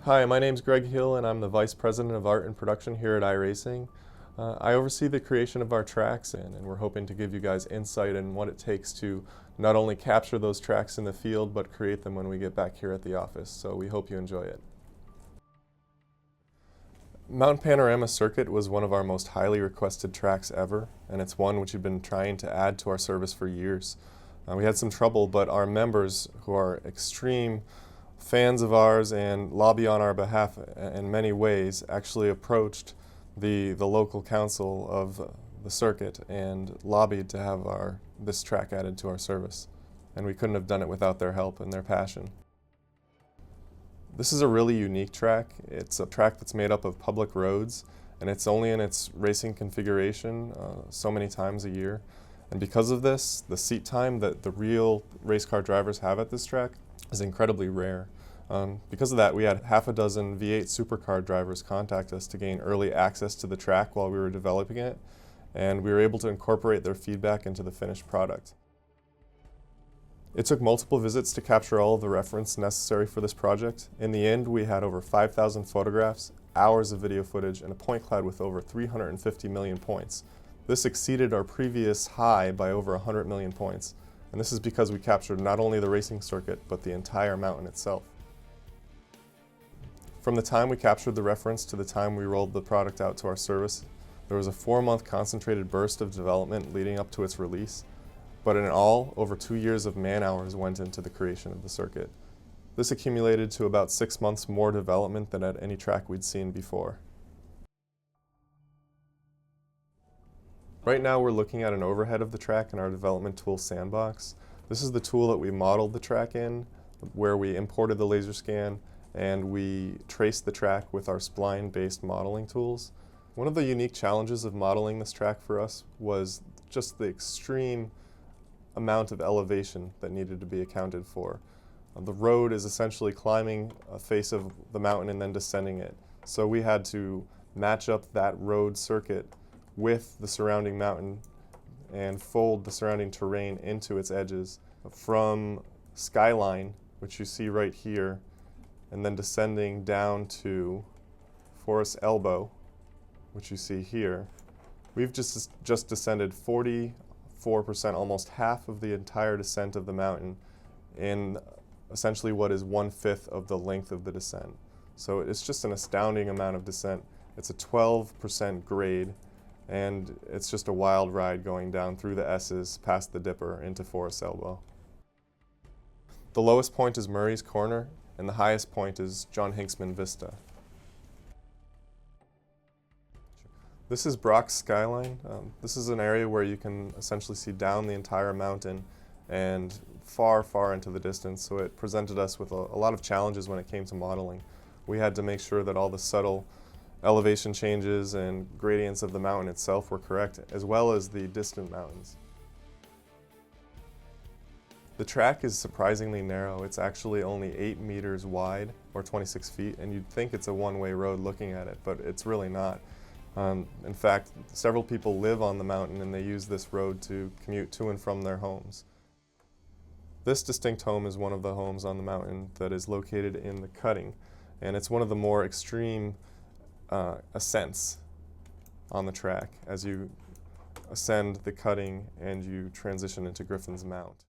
Hi, my name's Greg Hill and I'm the Vice President of Art and Production here at iRacing. I oversee the creation of our tracks and we're hoping to give you guys insight in what it takes to not only capture those tracks in the field but create them when we get back here at the office, so we hope you enjoy it. Mountain Panorama Circuit was one of our most highly requested tracks ever, and it's one which we've been trying to add to our service for years. We had some trouble, but our members, who are extreme fans of ours and lobby on our behalf in many ways, actually approached the local council of the circuit and lobbied to have this track added to our service. And we couldn't have done it without their help and their passion. This is a really unique track. It's a track that's made up of public roads, and it's only in its racing configuration so many times a year. And because of this, the seat time that the real race car drivers have at this track is incredibly rare. Because of that, we had half a dozen V8 supercar drivers contact us to gain early access to the track while we were developing it, and we were able to incorporate their feedback into the finished product. It took multiple visits to capture all of the reference necessary for this project. In the end, we had over 5,000 photographs, hours of video footage, and a point cloud with over 350 million points. This exceeded our previous high by over 100 million points, and this is because we captured not only the racing circuit, but the entire mountain itself. From the time we captured the reference to the time we rolled the product out to our service, there was a 4-month concentrated burst of development leading up to its release, but in all, over 2 years of man-hours went into the creation of the circuit. This accumulated to about 6 months more development than at any track we'd seen before. Right now we're looking at an overhead of the track in our development tool sandbox. This is the tool that we modeled the track in, where we imported the laser scan and we traced the track with our spline-based modeling tools. One of the unique challenges of modeling this track for us was just the extreme amount of elevation that needed to be accounted for. The road is essentially climbing a face of the mountain and then descending it. So we had to match up that road circuit with the surrounding mountain and fold the surrounding terrain into its edges from skyline, which you see right here, and then descending down to Forest Elbow, which you see here. We've just descended 44%, almost half of the entire descent of the mountain in essentially what is 1/5 of the length of the descent. So it's just an astounding amount of descent. It's a 12% grade, and it's just a wild ride going down through the S's past the Dipper into Forest Elbow. The lowest point is Murray's Corner, and the highest point is John Hinksman Vista. This is Brock's Skyline. This is an area where you can essentially see down the entire mountain and far, far into the distance, so it presented us with a lot of challenges when it came to modeling. We had to make sure that all the subtle elevation changes and gradients of the mountain itself were correct, as well as the distant mountains. The track is surprisingly narrow. It's actually only 8 meters wide, or 26 feet, and you'd think it's a one-way road looking at it, but it's really not. In fact, several people live on the mountain and they use this road to commute to and from their homes. This distinct home is one of the homes on the mountain that is located in the cutting, and it's one of the more extreme ascents on the track as you ascend the cutting and you transition into Griffin's Mount.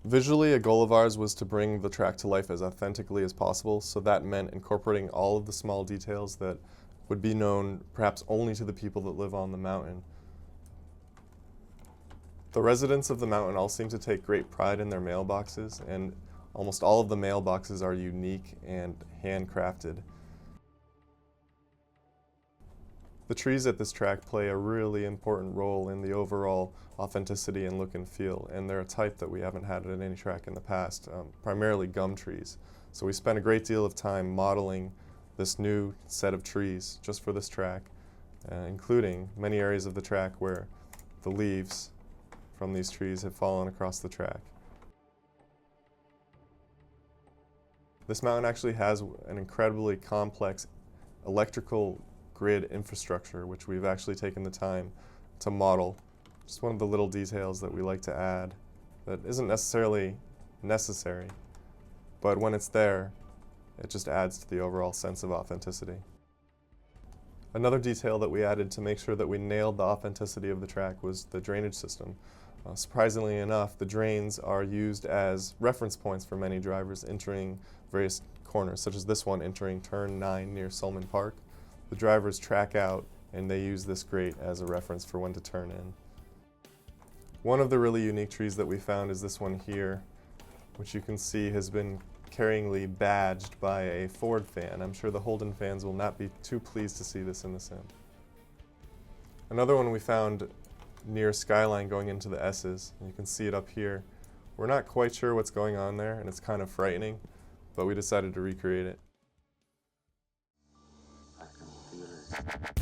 Visually, a goal of ours was to bring the track to life as authentically as possible, so that meant incorporating all of the small details that would be known perhaps only to the people that live on the mountain. The residents of the mountain all seem to take great pride in their mailboxes, and almost all of the mailboxes are unique and handcrafted. The trees at this track play a really important role in the overall authenticity and look and feel, and they're a type that we haven't had at any track in the past, primarily gum trees. So we spent a great deal of time modeling this new set of trees just for this track, including many areas of the track where the leaves from these trees have fallen across the track. This mountain actually has an incredibly complex electrical grid infrastructure, which we've actually taken the time to model. Just one of the little details that we like to add that isn't necessarily necessary, but when it's there, It just adds to the overall sense of authenticity. Another detail that we added to make sure that we nailed the authenticity of the track was the drainage system. Surprisingly enough, the drains are used as reference points for many drivers entering various corners, such as this one entering turn 9 near Solman Park. The drivers track out and they use this grate as a reference for when to turn in. One of the really unique trees that we found is this one here, which you can see has been carryingly badged by a Ford fan. I'm sure the Holden fans will not be too pleased to see this in the sim. Another one we found near Skyline going into the S's. You can see it up here. We're not quite sure what's going on there, and it's kind of frightening, but we decided to recreate it. I can feel it.